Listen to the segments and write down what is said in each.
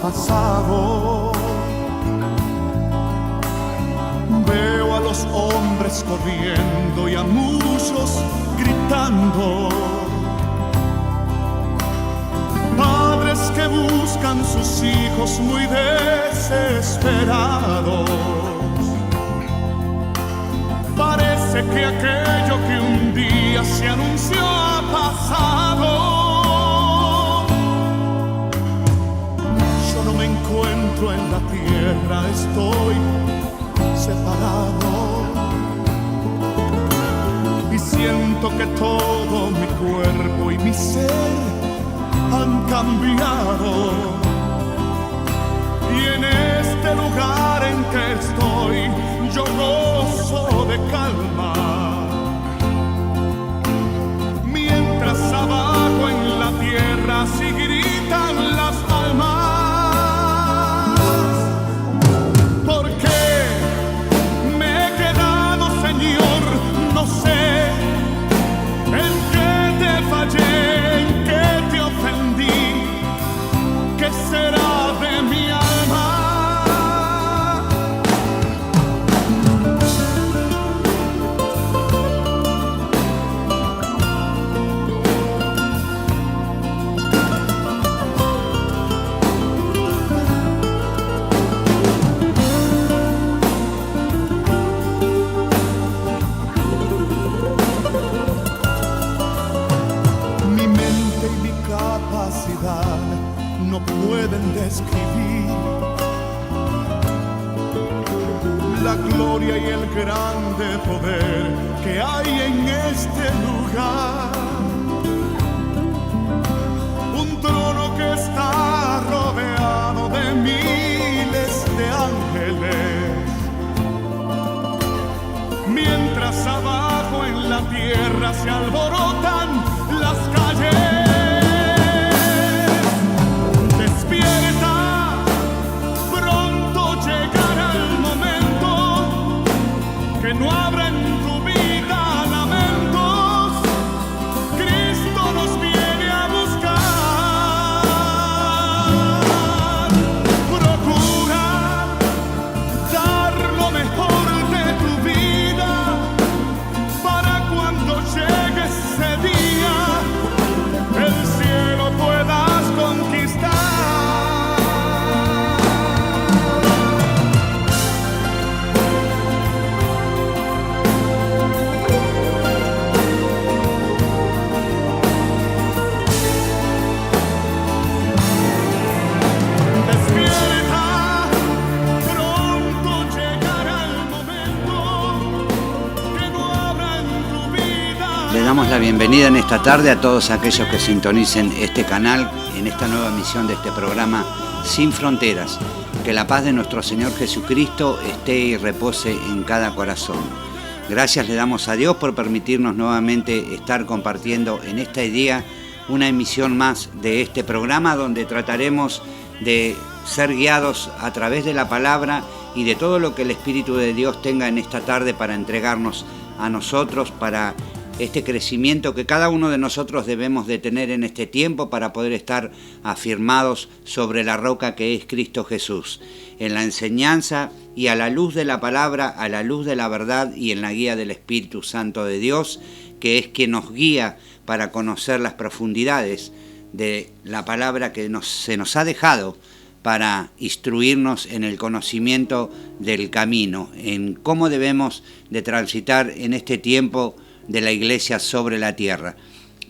pasado. Veo a los hombres corriendo y a muchos gritando. Padres que buscan sus hijos muy desesperados. Parece que aquello que un día se anunció ha pasado. Yo no me encuentro en la tierra, estoy separado. Y siento que todo mi cuerpo y mi ser han cambiado. Y en este lugar en que estoy, yo gozo de calma. Mientras abajo en la tierra sí gritan las almas. ¿Por qué me he quedado, Señor? No sé en qué te fallé, en qué te ofendí. ¿Qué será de mi alma? Mi mente y mi capacidad no pueden describir la gloria y el grande poder que hay en este lugar. Un trono que está rodeado de miles de ángeles, mientras abajo en la tierra se alborotan las calles. Despierta, pronto llegará el momento que no habrá en tu vida lamentos. Cristo nos viene a buscar. Procura dar lo mejor de tu vida para cuando llegue ese día el cielo puedas conquistar. Despierta, pronto llegará el momento que no habrá en tu vida. Le damos la bienvenida en esta tarde a todos aquellos que sintonicen este canal en esta nueva emisión de este programa Sin Fronteras. Que la paz de nuestro Señor Jesucristo esté y repose en cada corazón. Gracias le damos a Dios por permitirnos nuevamente estar compartiendo en este día una emisión más de este programa donde trataremos de ser guiados a través de la palabra y de todo lo que el Espíritu de Dios tenga en esta tarde para entregarnos a nosotros, para este crecimiento que cada uno de nosotros debemos de tener en este tiempo para poder estar afirmados sobre la roca que es Cristo Jesús, en la enseñanza y a la luz de la palabra, a la luz de la verdad y en la guía del Espíritu Santo de Dios, que es quien nos guía para conocer las profundidades de la palabra que se nos ha dejado para instruirnos en el conocimiento del camino, en cómo debemos de transitar en este tiempo de la Iglesia sobre la tierra.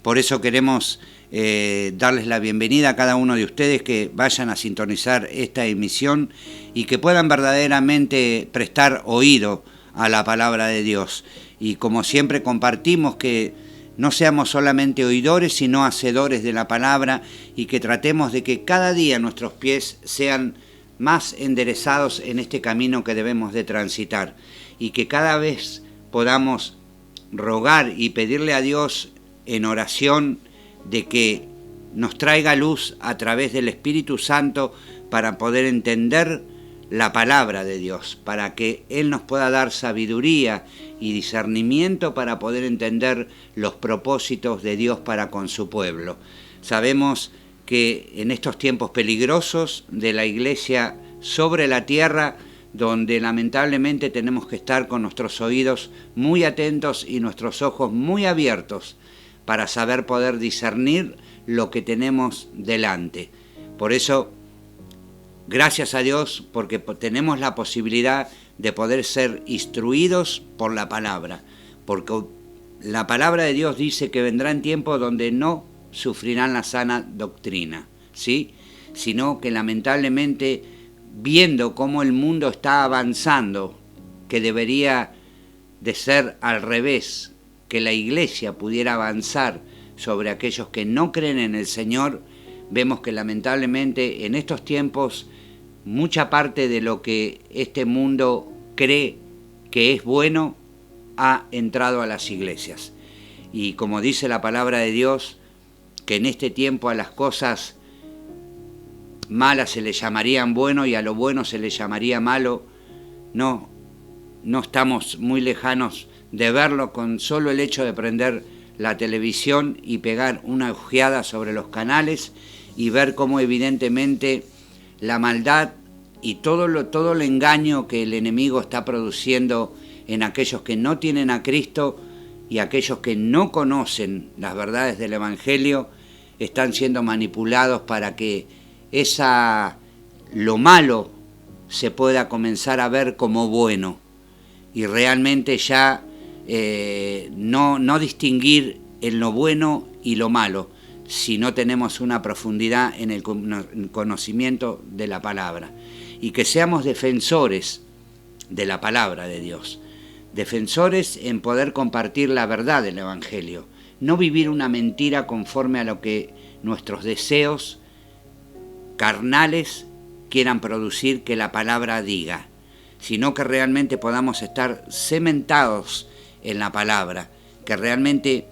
Por eso queremos darles la bienvenida a cada uno de ustedes que vayan a sintonizar esta emisión y que puedan verdaderamente prestar oído a la palabra de Dios. Y como siempre compartimos, que no seamos solamente oidores, sino hacedores de la palabra, y que tratemos de que cada día nuestros pies sean más enderezados en este camino que debemos de transitar, y que cada vez podamos rogar y pedirle a Dios en oración de que nos traiga luz a través del Espíritu Santo para poder entender la palabra de Dios, para que Él nos pueda dar sabiduría y discernimiento para poder entender los propósitos de Dios para con su pueblo. Sabemos que en estos tiempos peligrosos de la iglesia sobre la tierra, donde lamentablemente tenemos que estar con nuestros oídos muy atentos y nuestros ojos muy abiertos para saber poder discernir lo que tenemos delante. Por eso, gracias a Dios, porque tenemos la posibilidad de poder ser instruidos por la palabra, porque la palabra de Dios dice que vendrán tiempos donde no sufrirán la sana doctrina, ¿sí? Sino que lamentablemente, viendo cómo el mundo está avanzando, que debería de ser al revés, que la iglesia pudiera avanzar sobre aquellos que no creen en el Señor, vemos que lamentablemente en estos tiempos mucha parte de lo que este mundo cree que es bueno ha entrado a las iglesias. Y como dice la palabra de Dios, que en este tiempo a las cosas malas se le llamarían bueno y a lo bueno se le llamaría malo, no estamos muy lejanos de verlo con solo el hecho de prender la televisión y pegar una ojeada sobre los canales y ver cómo evidentemente la maldad y todo el engaño que el enemigo está produciendo en aquellos que no tienen a Cristo y aquellos que no conocen las verdades del Evangelio están siendo manipulados para que lo malo se pueda comenzar a ver como bueno y realmente ya no distinguir en lo bueno y lo malo, si no tenemos una profundidad en el conocimiento de la palabra, y que seamos defensores de la palabra de Dios, defensores en poder compartir la verdad del Evangelio, no vivir una mentira conforme a lo que nuestros deseos carnales quieran producir que la palabra diga, sino que realmente podamos estar cementados en la palabra, que realmente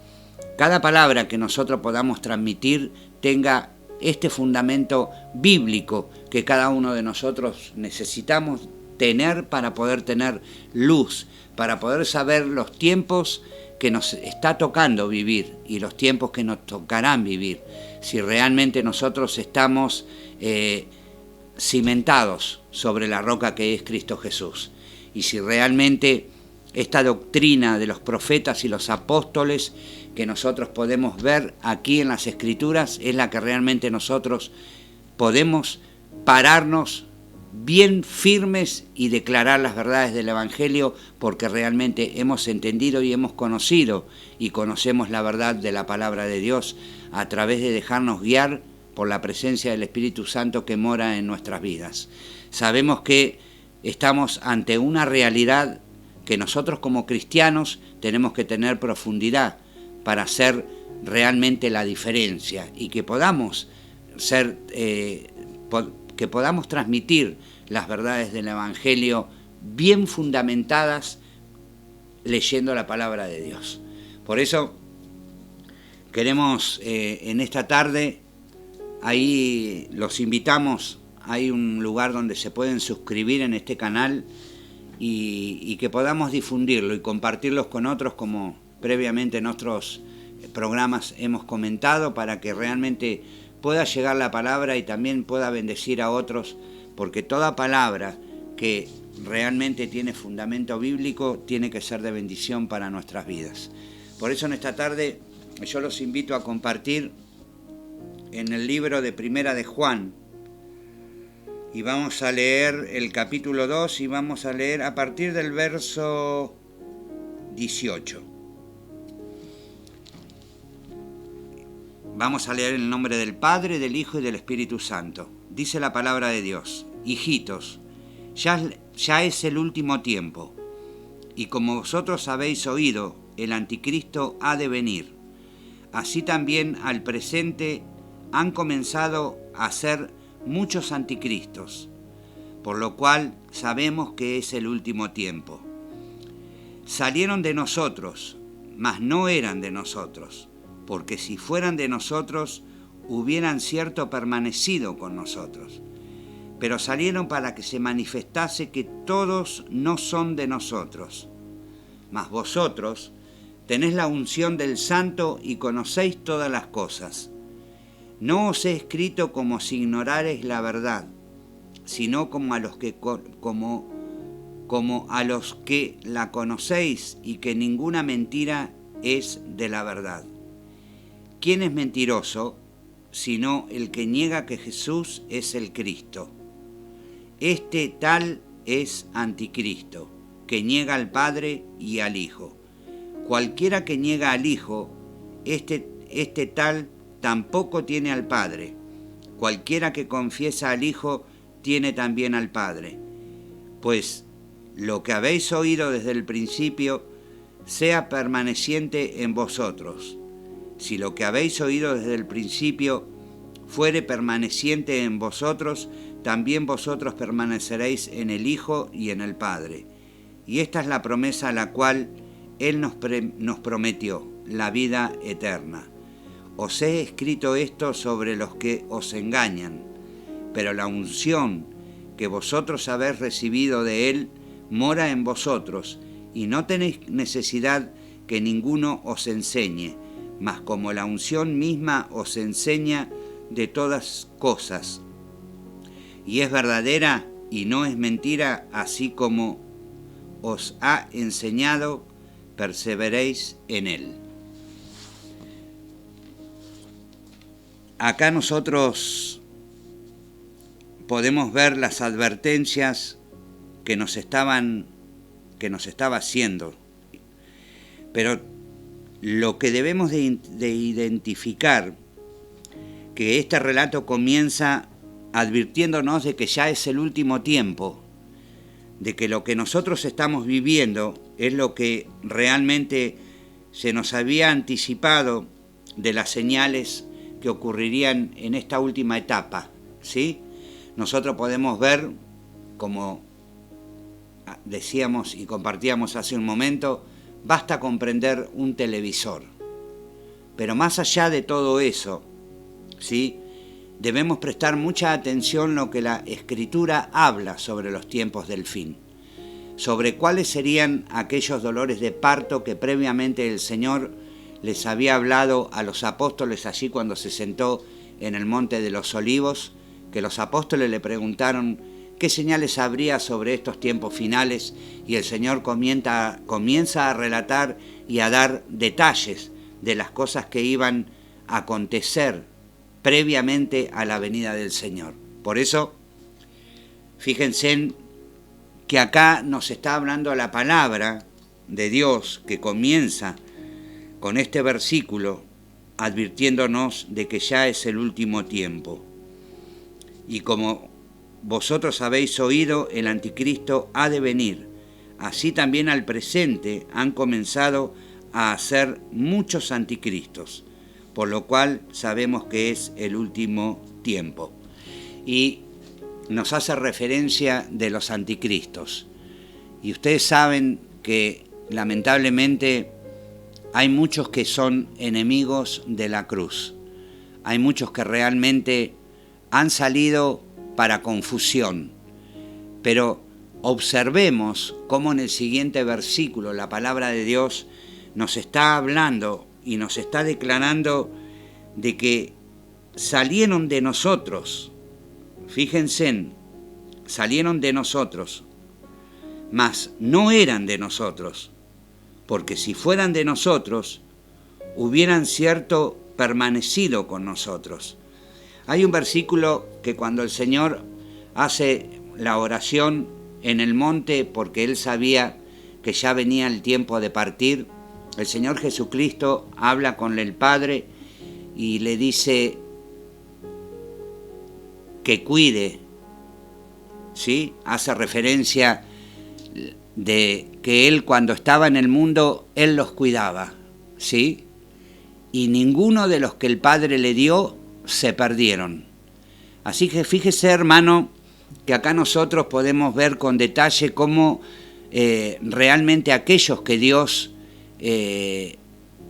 cada palabra que nosotros podamos transmitir tenga este fundamento bíblico que cada uno de nosotros necesitamos tener para poder tener luz, para poder saber los tiempos que nos está tocando vivir y los tiempos que nos tocarán vivir, si realmente nosotros estamos cimentados sobre la roca que es Cristo Jesús, y si realmente esta doctrina de los profetas y los apóstoles que nosotros podemos ver aquí en las Escrituras es la que realmente nosotros podemos pararnos bien firmes y declarar las verdades del Evangelio, porque realmente hemos entendido y hemos conocido y conocemos la verdad de la palabra de Dios a través de dejarnos guiar por la presencia del Espíritu Santo que mora en nuestras vidas. Sabemos que estamos ante una realidad que nosotros como cristianos tenemos que tener profundidad para hacer realmente la diferencia y que podamos que podamos transmitir las verdades del Evangelio bien fundamentadas leyendo la palabra de Dios. Por eso queremos en esta tarde, ahí los invitamos, hay un lugar donde se pueden suscribir en este canal y que podamos difundirlo y compartirlos con otros, como previamente en otros programas hemos comentado, para que realmente pueda llegar la palabra y también pueda bendecir a otros, porque toda palabra que realmente tiene fundamento bíblico tiene que ser de bendición para nuestras vidas. Por eso en esta tarde yo los invito a compartir en el libro de Primera de Juan, y vamos a leer el capítulo 2 y vamos a leer a partir del verso 18. Vamos a leer en el nombre del Padre, del Hijo y del Espíritu Santo. Dice la palabra de Dios: hijitos, ya es el último tiempo, y como vosotros habéis oído, el anticristo ha de venir. Así también al presente han comenzado a ser muchos anticristos, por lo cual sabemos que es el último tiempo. Salieron de nosotros, mas no eran de nosotros, porque si fueran de nosotros, hubieran cierto permanecido con nosotros. Pero salieron para que se manifestase que todos no son de nosotros. Mas vosotros tenéis la unción del Santo y conocéis todas las cosas. No os he escrito como si ignorareis la verdad, sino como a los que la conocéis, y que ninguna mentira es de la verdad. ¿Quién es mentiroso sino el que niega que Jesús es el Cristo? Este tal es anticristo, que niega al Padre y al Hijo. Cualquiera que niega al Hijo, este tal tampoco tiene al Padre. Cualquiera que confiesa al Hijo tiene también al Padre. Pues lo que habéis oído desde el principio sea permaneciente en vosotros. Si lo que habéis oído desde el principio fuere permaneciente en vosotros, también vosotros permaneceréis en el Hijo y en el Padre. Y esta es la promesa a la cual Él nos prometió, la vida eterna. Os he escrito esto sobre los que os engañan, pero la unción que vosotros habéis recibido de Él mora en vosotros, y no tenéis necesidad que ninguno os enseñe, mas como la unción misma os enseña de todas cosas, y es verdadera y no es mentira, así como os ha enseñado, perseveréis en Él. Acá nosotros podemos ver las advertencias que nos estaba haciendo, pero lo que debemos de identificar, que este relato comienza advirtiéndonos de que ya es el último tiempo, de que lo que nosotros estamos viviendo es lo que realmente se nos había anticipado de las señales que ocurrirían en esta última etapa, ¿sí? Nosotros podemos ver, como decíamos y compartíamos hace un momento, basta con prender un televisor. Pero más allá de todo eso, ¿sí?, debemos prestar mucha atención a lo que la Escritura habla sobre los tiempos del fin, sobre cuáles serían aquellos dolores de parto que previamente el Señor les había hablado a los apóstoles allí cuando se sentó en el Monte de los Olivos, que los apóstoles le preguntaron qué señales habría sobre estos tiempos finales, y el Señor comienza a relatar y a dar detalles de las cosas que iban a acontecer previamente a la venida del Señor. Por eso, fíjense que acá nos está hablando la palabra de Dios, que comienza con este versículo advirtiéndonos de que ya es el último tiempo. Y como vosotros habéis oído, el anticristo ha de venir. Así también al presente han comenzado a hacer muchos anticristos, por lo cual sabemos que es el último tiempo. Y nos hace referencia de los anticristos. Y ustedes saben que lamentablemente hay muchos que son enemigos de la cruz. Hay muchos que realmente han salido para confusión. Pero observemos cómo en el siguiente versículo la palabra de Dios nos está hablando y nos está declarando de que salieron de nosotros. Fíjense, salieron de nosotros, mas no eran de nosotros, porque si fueran de nosotros, hubieran cierto permanecido con nosotros. Hay un versículo que cuando el Señor hace la oración en el monte, porque Él sabía que ya venía el tiempo de partir, el Señor Jesucristo habla con el Padre y le dice que cuide, ¿sí? Hace referencia de que Él, cuando estaba en el mundo, Él los cuidaba, ¿sí? Y ninguno de los que el Padre le dio se perdieron. Así que fíjese, hermano, que acá nosotros podemos ver con detalle cómo realmente aquellos que Dios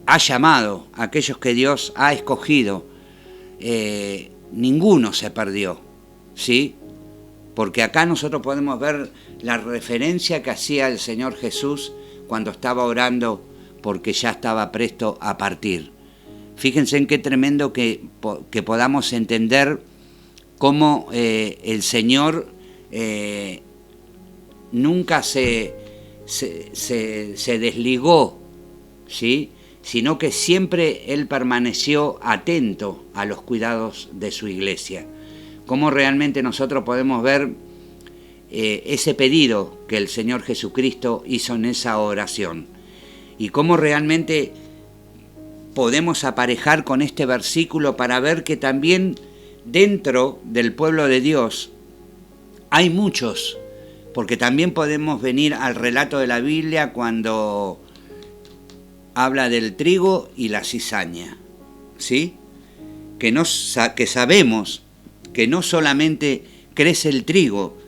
ha llamado, aquellos que Dios ha escogido, ninguno se perdió, ¿sí? Porque acá nosotros podemos ver la referencia que hacía el Señor Jesús cuando estaba orando porque ya estaba presto a partir. Fíjense en qué tremendo que podamos entender cómo el Señor nunca se desligó, ¿sí?, sino que siempre Él permaneció atento a los cuidados de su iglesia. Cómo realmente nosotros podemos ver ese pedido que el Señor Jesucristo hizo en esa oración, y cómo realmente podemos aparejar con este versículo para ver que también dentro del pueblo de Dios hay muchos, porque también podemos venir al relato de la Biblia cuando habla del trigo y la cizaña, ¿sí? Que sabemos que no solamente crece el trigo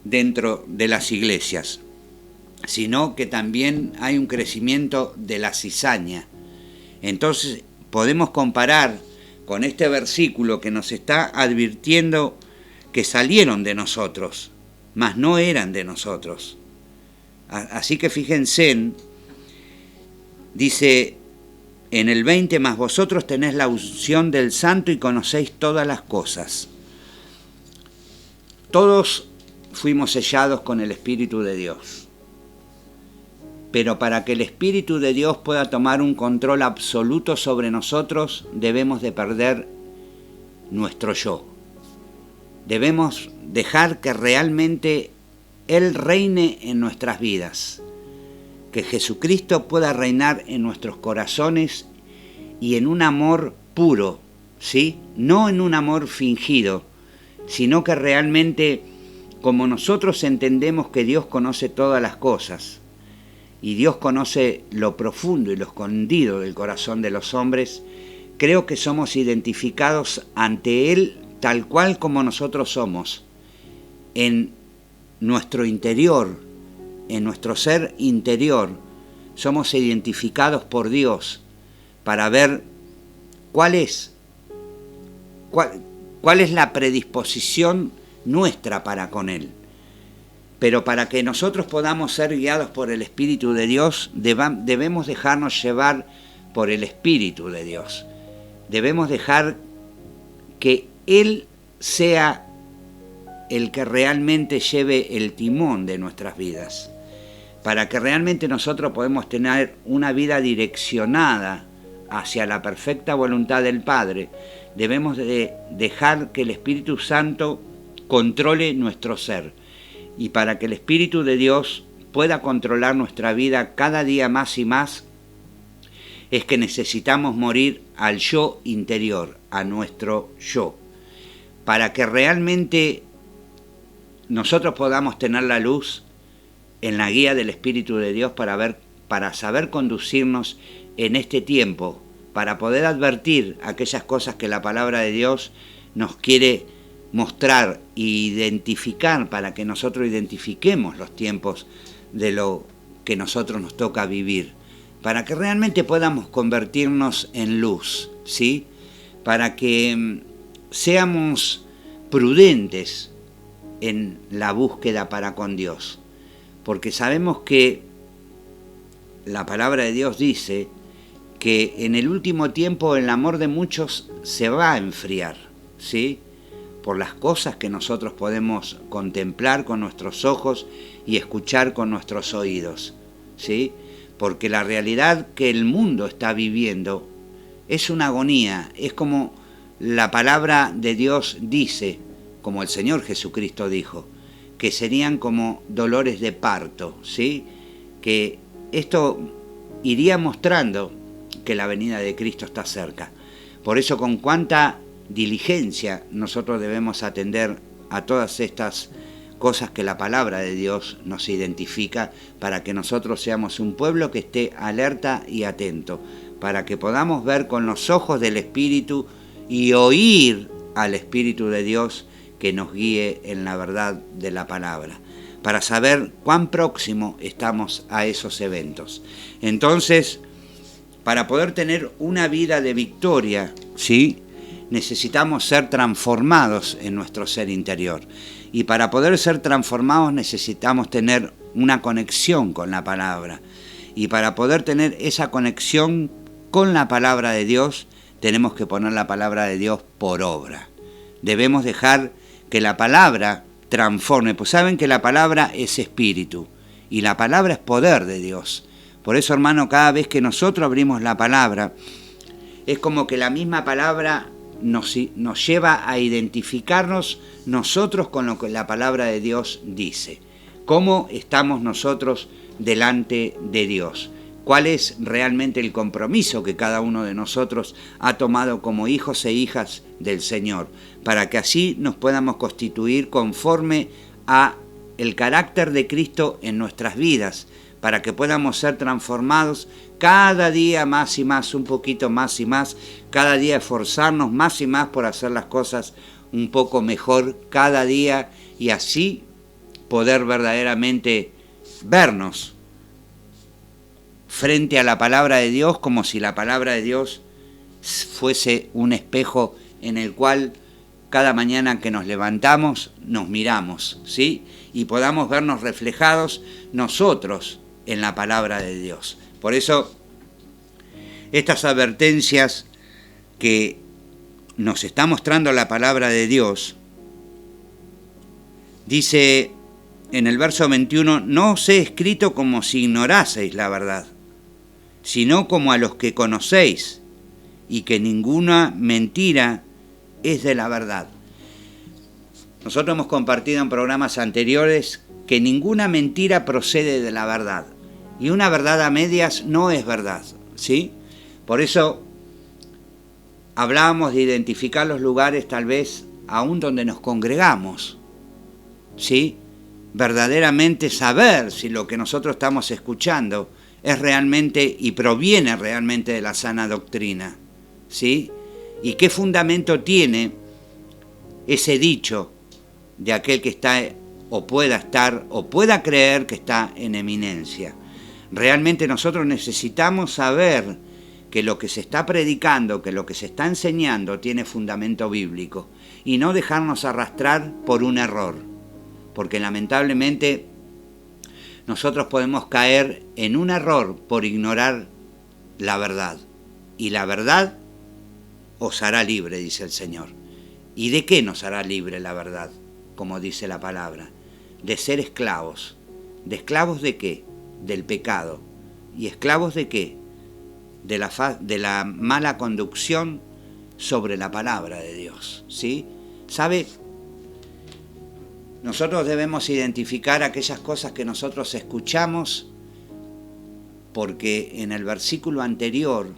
dentro de las iglesias, sino que también hay un crecimiento de la cizaña. Entonces podemos comparar con este versículo que nos está advirtiendo que salieron de nosotros, mas no eran de nosotros. Así que fíjense, dice en el 20, mas vosotros tenés la unción del Santo y conocéis todas las cosas. Todos fuimos sellados con el Espíritu de Dios. Pero para que el Espíritu de Dios pueda tomar un control absoluto sobre nosotros, debemos de perder nuestro yo. Debemos dejar que realmente Él reine en nuestras vidas, que Jesucristo pueda reinar en nuestros corazones y en un amor puro, ¿sí? No en un amor fingido, sino que realmente, como nosotros entendemos que Dios conoce todas las cosas, y Dios conoce lo profundo y lo escondido del corazón de los hombres, creo que somos identificados ante Él tal cual como nosotros somos, en nuestro interior, en nuestro ser interior, somos identificados por Dios para ver cuál es la predisposición nuestra para con Él. Pero para que nosotros podamos ser guiados por el Espíritu de Dios, debemos dejarnos llevar por el Espíritu de Dios. Debemos dejar que Él sea el que realmente lleve el timón de nuestras vidas. Para que realmente nosotros podamos tener una vida direccionada hacia la perfecta voluntad del Padre, debemos de dejar que el Espíritu Santo controle nuestro ser. Y para que el Espíritu de Dios pueda controlar nuestra vida cada día más y más, es que necesitamos morir al yo interior, a nuestro yo, para que realmente nosotros podamos tener la luz en la guía del Espíritu de Dios para saber conducirnos en este tiempo, para poder advertir aquellas cosas que la palabra de Dios nos quiere mostrar e identificar, para que nosotros identifiquemos los tiempos de lo que nosotros nos toca vivir, para que realmente podamos convertirnos en luz, ¿sí? Para que seamos prudentes en la búsqueda para con Dios, porque sabemos que la palabra de Dios dice que en el último tiempo el amor de muchos se va a enfriar, ¿sí?, por las cosas que nosotros podemos contemplar con nuestros ojos y escuchar con nuestros oídos, ¿sí? Porque la realidad que el mundo está viviendo es una agonía, es como la palabra de Dios dice, como el Señor Jesucristo dijo, que serían como dolores de parto, ¿sí? Que esto iría mostrando que la venida de Cristo está cerca. Por eso, con cuánta diligencia nosotros debemos atender a todas estas cosas que la palabra de Dios nos identifica, para que nosotros seamos un pueblo que esté alerta y atento, para que podamos ver con los ojos del Espíritu y oír al Espíritu de Dios que nos guíe en la verdad de la palabra, para saber cuán próximo estamos a esos eventos. Entonces, para poder tener una vida de victoria, ¿sí?, necesitamos ser transformados en nuestro ser interior. Y para poder ser transformados necesitamos tener una conexión con la palabra. Y para poder tener esa conexión con la palabra de Dios, tenemos que poner la palabra de Dios por obra. Debemos dejar que la palabra transforme, pues saben que la palabra es espíritu y la palabra es poder de Dios. Por eso, hermano, cada vez que nosotros abrimos la palabra, es como que la misma palabra nos lleva a identificarnos nosotros con lo que la palabra de Dios dice. ¿Cómo estamos nosotros delante de Dios? ¿Cuál es realmente el compromiso que cada uno de nosotros ha tomado como hijos e hijas del Señor? Para que así nos podamos constituir conforme a el carácter de Cristo en nuestras vidas, para que podamos ser transformados cada día más y más, un poquito más y más, cada día esforzarnos más y más por hacer las cosas un poco mejor cada día y así poder verdaderamente vernos frente a la palabra de Dios como si la palabra de Dios fuese un espejo en el cual cada mañana que nos levantamos nos miramos, ¿sí? Y podamos vernos reflejados nosotros en la palabra de Dios. Por eso, estas advertencias que nos está mostrando la palabra de Dios, dice en el verso 21, no os he escrito como si ignoraseis la verdad, sino como a los que conocéis, y que ninguna mentira es de la verdad. Nosotros hemos compartido en programas anteriores que ninguna mentira procede de la verdad, y una verdad a medias no es verdad, ¿sí? Por eso hablábamos de identificar los lugares tal vez aún donde nos congregamos, ¿sí? Verdaderamente saber si lo que nosotros estamos escuchando es realmente y proviene realmente de la sana doctrina, ¿sí? Y qué fundamento tiene ese dicho de aquel que está o pueda estar o pueda creer que está en eminencia. Realmente nosotros necesitamos saber que lo que se está predicando, que lo que se está enseñando tiene fundamento bíblico y no dejarnos arrastrar por un error, porque lamentablemente nosotros podemos caer en un error por ignorar la verdad, y la verdad os hará libre, dice el Señor. ¿Y de qué nos hará libre la verdad? Como dice la palabra, de ser esclavos. ¿De esclavos de qué? Del pecado. ¿Y esclavos de qué? De la mala conducción sobre la palabra de Dios, ¿sí? ¿Sabe? Nosotros debemos identificar aquellas cosas que nosotros escuchamos, porque en el versículo anterior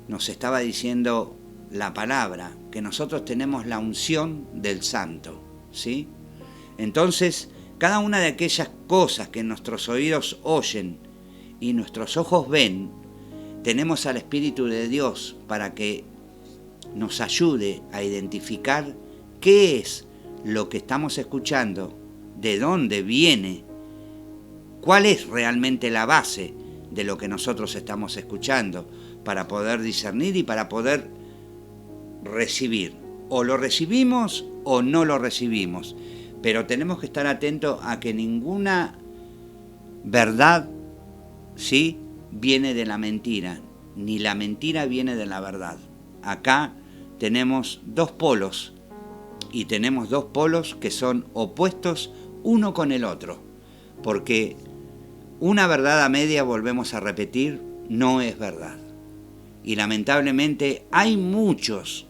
nos estaba diciendo la palabra, que nosotros tenemos la unción del Santo, ¿sí? Entonces, cada una de aquellas cosas que nuestros oídos oyen y nuestros ojos ven, tenemos al Espíritu de Dios para que nos ayude a identificar qué es lo que estamos escuchando, de dónde viene, cuál es realmente la base de lo que nosotros estamos escuchando, para poder discernir y para poder recibir. O lo recibimos o no lo recibimos, pero tenemos que estar atentos a que ninguna verdad, ¿sí?, viene de la mentira, ni la mentira viene de la verdad. Acá tenemos dos polos, y tenemos dos polos que son opuestos uno con el otro, porque una verdad a media, volvemos a repetir, no es verdad. Y lamentablemente hay muchos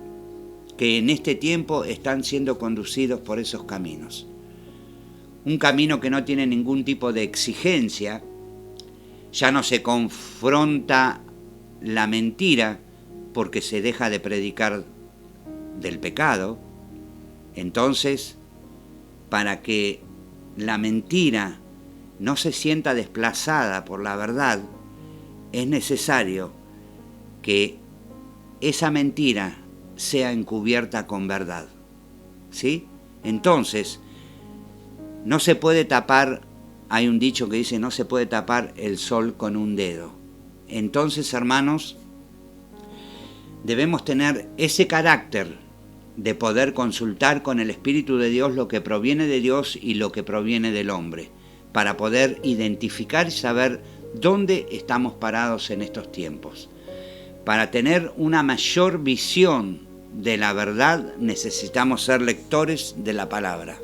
que en este tiempo están siendo conducidos por esos caminos. Un camino que no tiene ningún tipo de exigencia, ya no se confronta la mentira porque se deja de predicar del pecado. Entonces, para que la mentira no se sienta desplazada por la verdad, es necesario que esa mentira sea encubierta con verdad, ¿sí? Entonces, no se puede tapar, hay un dicho que dice, no se puede tapar el sol con un dedo. Entonces, hermanos, debemos tener ese carácter de poder consultar con el Espíritu de Dios lo que proviene de Dios y lo que proviene del hombre, para poder identificar y saber dónde estamos parados en estos tiempos. Para tener una mayor visión de la verdad necesitamos ser lectores de la palabra.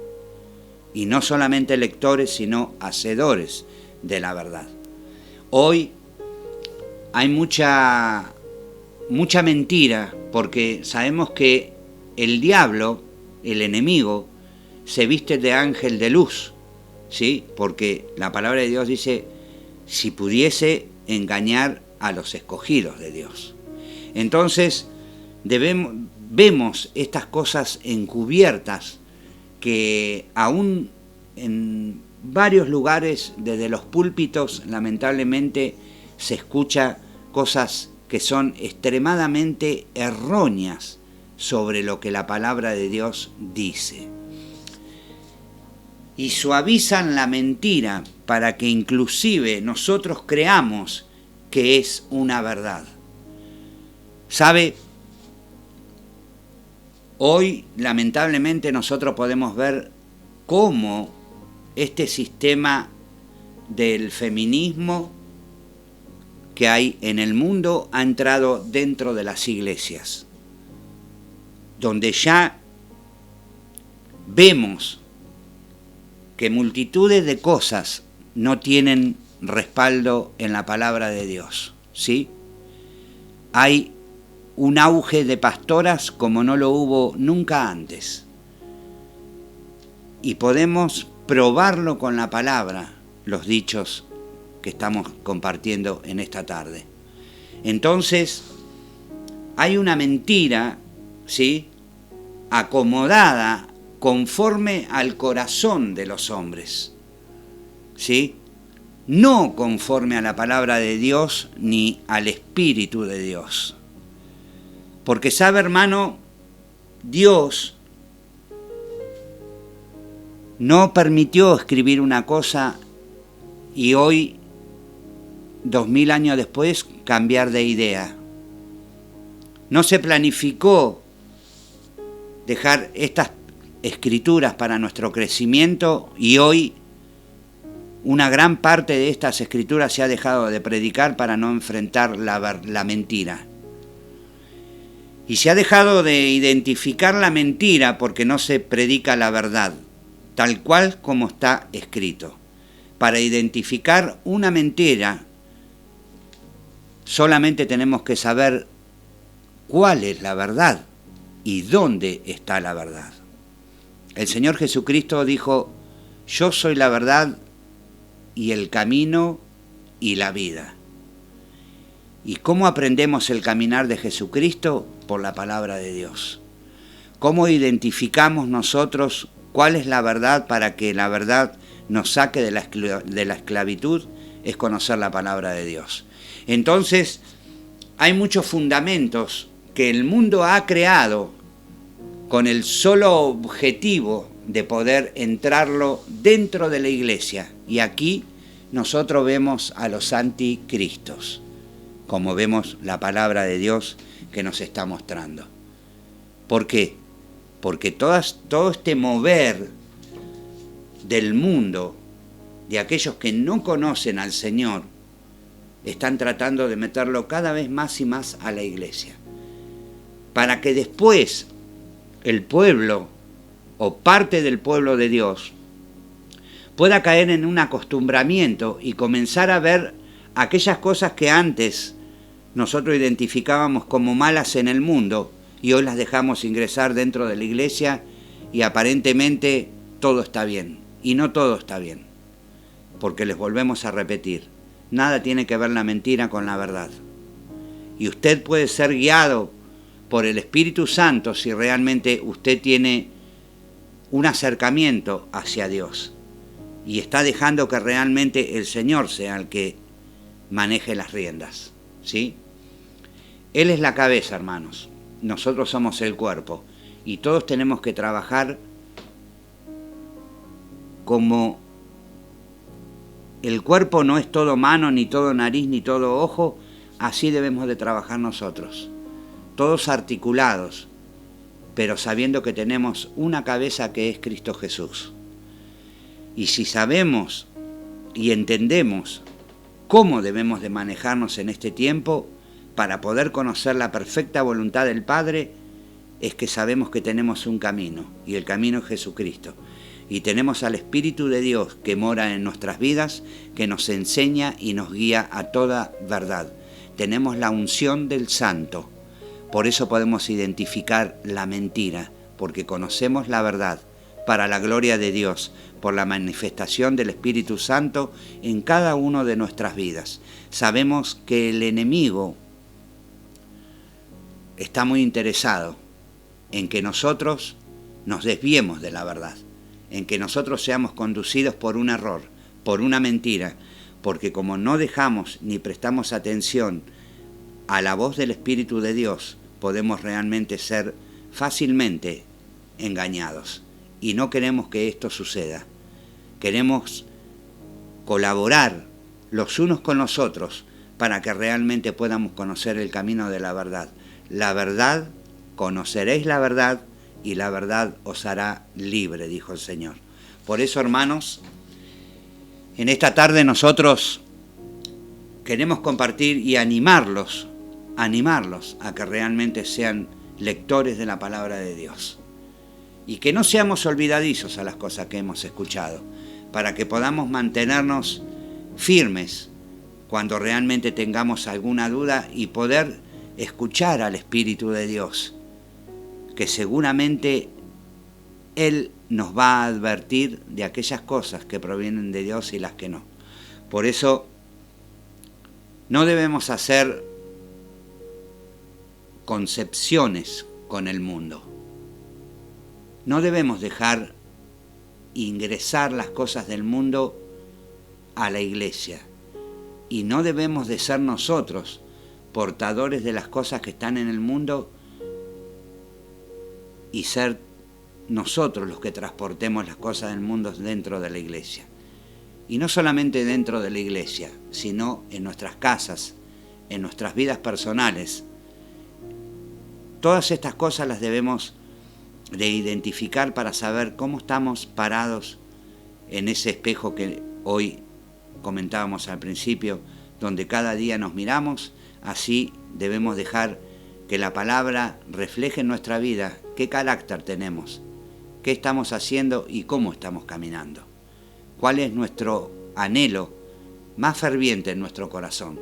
Y no solamente lectores, sino hacedores de la verdad. Hoy hay mucha mentira, porque sabemos que el diablo, el enemigo, se viste de ángel de luz, ¿sí? Porque la palabra de Dios dice, si pudiese engañar a los escogidos de Dios. Entonces, vemos estas cosas encubiertas que aún en varios lugares, desde los púlpitos, lamentablemente, se escucha cosas que son extremadamente erróneas sobre lo que la palabra de Dios dice. Y suavizan la mentira para que inclusive nosotros creamos que es una verdad. ¿Sabe? Hoy, lamentablemente, nosotros podemos ver cómo este sistema del feminismo que hay en el mundo ha entrado dentro de las iglesias, donde ya vemos que multitudes de cosas no tienen respaldo en la palabra de Dios, ¿sí? Hay un auge de pastoras como no lo hubo nunca antes. Y podemos probarlo con la palabra, los dichos que estamos compartiendo en esta tarde. Entonces, hay una mentira, ¿sí?, acomodada conforme al corazón de los hombres, ¿sí?, no conforme a la palabra de Dios ni al Espíritu de Dios. Porque sabe, hermano, Dios no permitió escribir una cosa y hoy, 2000 años después, cambiar de idea. No se planificó dejar estas escrituras para nuestro crecimiento y hoy una gran parte de estas escrituras se ha dejado de predicar para no enfrentar la mentira. Y se ha dejado de identificar la mentira porque no se predica la verdad, tal cual como está escrito. Para identificar una mentira, solamente tenemos que saber cuál es la verdad y dónde está la verdad. El Señor Jesucristo dijo, yo soy la verdad y el camino y la vida. ¿Y cómo aprendemos el caminar de Jesucristo? Por la palabra de Dios. ¿Cómo identificamos nosotros cuál es la verdad para que la verdad nos saque de la esclavitud? Es conocer la palabra de Dios. Entonces, hay muchos fundamentos que el mundo ha creado con el solo objetivo de poder entrarlo dentro de la iglesia. Y aquí nosotros vemos a los anticristos, como vemos la palabra de Dios que nos está mostrando. ¿Por qué? Porque todo este mover del mundo, de aquellos que no conocen al Señor, están tratando de meterlo cada vez más y más a la iglesia, para que después el pueblo o parte del pueblo de Dios pueda caer en un acostumbramiento y comenzar a ver aquellas cosas que antes nosotros identificábamos como malas en el mundo y hoy las dejamos ingresar dentro de la iglesia y aparentemente todo está bien. Y no todo está bien, porque les volvemos a repetir, nada tiene que ver la mentira con la verdad. Y usted puede ser guiado por el Espíritu Santo si realmente usted tiene un acercamiento hacia Dios y está dejando que realmente el Señor sea el que maneje las riendas, ¿sí? Él es la cabeza, hermanos. Nosotros somos el cuerpo. Y todos tenemos que trabajar como el cuerpo no es todo mano, ni todo nariz, ni todo ojo. Así debemos de trabajar nosotros. Todos articulados, pero sabiendo que tenemos una cabeza que es Cristo Jesús. Y si sabemos y entendemos cómo debemos de manejarnos en este tiempo, para poder conocer la perfecta voluntad del Padre es que sabemos que tenemos un camino, y el camino es Jesucristo. Y tenemos al Espíritu de Dios que mora en nuestras vidas, que nos enseña y nos guía a toda verdad. Tenemos la unción del Santo. Por eso podemos identificar la mentira, porque conocemos la verdad, para la gloria de Dios, por la manifestación del Espíritu Santo en cada una de nuestras vidas. Sabemos que el enemigo está muy interesado en que nosotros nos desviemos de la verdad, en que nosotros seamos conducidos por un error, por una mentira, porque como no dejamos ni prestamos atención a la voz del Espíritu de Dios, podemos realmente ser fácilmente engañados. Y no queremos que esto suceda. Queremos colaborar los unos con los otros para que realmente podamos conocer el camino de la verdad. La verdad, conoceréis la verdad y la verdad os hará libre, dijo el Señor. Por eso, hermanos, en esta tarde nosotros queremos compartir y animarlos a que realmente sean lectores de la palabra de Dios. Y que no seamos olvidadizos a las cosas que hemos escuchado, para que podamos mantenernos firmes cuando realmente tengamos alguna duda y poder escuchar al Espíritu de Dios, que seguramente Él nos va a advertir de aquellas cosas que provienen de Dios y las que no. Por eso no debemos hacer concepciones con el mundo. No debemos dejar ingresar las cosas del mundo a la iglesia. Y no debemos de ser nosotros portadores de las cosas que están en el mundo y ser nosotros los que transportemos las cosas del mundo dentro de la iglesia. Y no solamente dentro de la iglesia, sino en nuestras casas, en nuestras vidas personales. Todas estas cosas las debemos de identificar para saber cómo estamos parados en ese espejo que hoy comentábamos al principio, donde cada día nos miramos. Así debemos dejar que la palabra refleje en nuestra vida qué carácter tenemos, qué estamos haciendo y cómo estamos caminando. Cuál es nuestro anhelo más ferviente en nuestro corazón,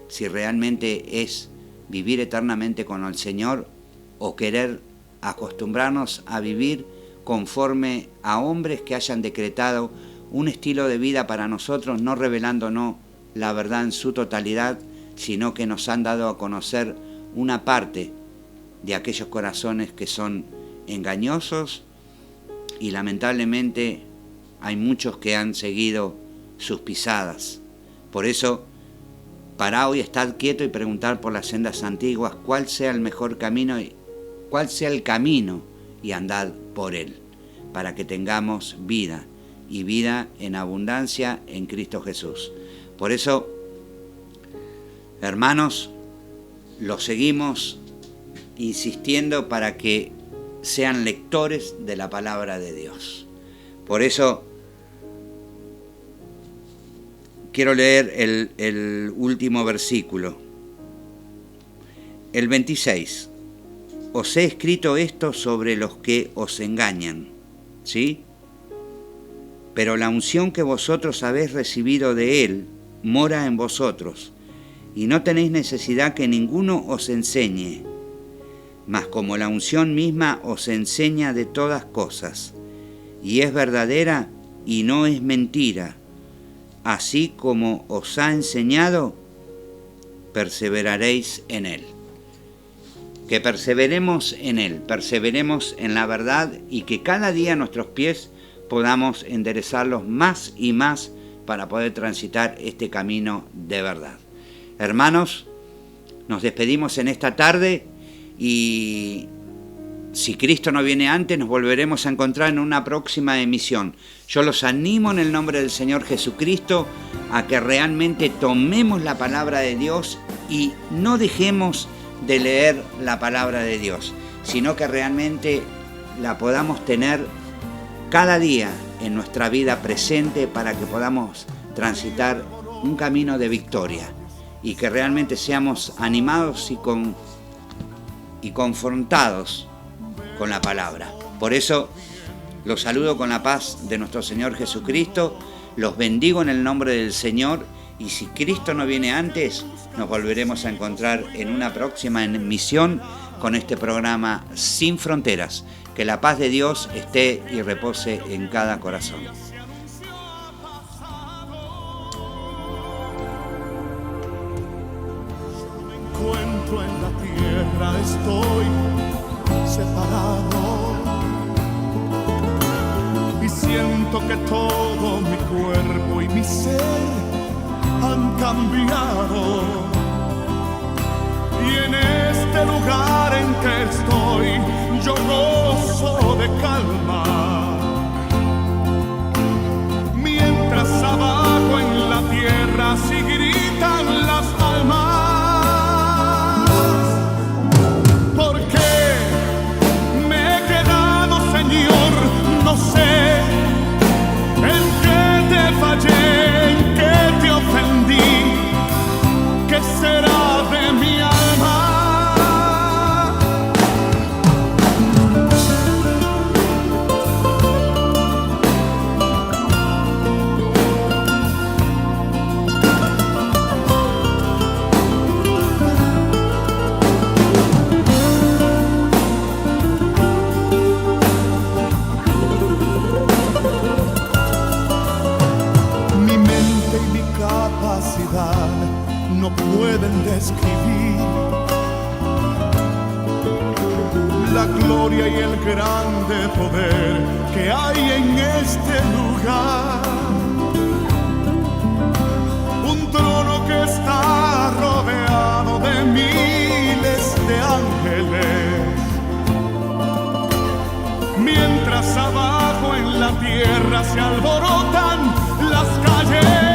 si realmente es vivir eternamente con el Señor o querer acostumbrarnos a vivir conforme a hombres que hayan decretado un estilo de vida para nosotros, no revelándonos la verdad en su totalidad, sino que nos han dado a conocer una parte de aquellos corazones que son engañosos, y lamentablemente hay muchos que han seguido sus pisadas. Por eso, paraos y estad quieto y preguntar por las sendas antiguas cuál sea el mejor camino cuál sea el camino y andad por él, para que tengamos vida, y vida en abundancia en Cristo Jesús. Por eso, hermanos, los seguimos insistiendo para que sean lectores de la palabra de Dios. Por eso, quiero leer el último versículo, el 26. Os he escrito esto sobre los que os engañan, ¿sí? Pero la unción que vosotros habéis recibido de Él mora en vosotros, y no tenéis necesidad que ninguno os enseñe, mas como la unción misma os enseña de todas cosas, y es verdadera y no es mentira, así como os ha enseñado, perseveraréis en Él. Que perseveremos en Él, perseveremos en la verdad, y que cada día nuestros pies podamos enderezarlos más y más para poder transitar este camino de verdad. Hermanos, nos despedimos en esta tarde, y si Cristo no viene antes, nos volveremos a encontrar en una próxima emisión. Yo los animo en el nombre del Señor Jesucristo a que realmente tomemos la palabra de Dios y no dejemos de leer la palabra de Dios, sino que realmente la podamos tener cada día en nuestra vida presente para que podamos transitar un camino de victoria y que realmente seamos animados y confrontados con la palabra. Por eso los saludo con la paz de nuestro Señor Jesucristo, los bendigo en el nombre del Señor, y si Cristo no viene antes, nos volveremos a encontrar en una próxima emisión con este programa Sin Fronteras. Que la paz de Dios esté y repose en cada corazón. Encuentro en la tierra, estoy separado y siento que todo mi cuerpo y mi ser han cambiado, y en este lugar en que estoy yo gozo de calma, mientras abajo en la tierra sí gritan las almas. No sé en qué te fallé, en qué te ofendí, qué será de mi alma. No pueden describir la gloria y el grande poder que hay en este lugar. Un trono que está rodeado de miles de ángeles, mientras abajo en la tierra se alborotan las calles.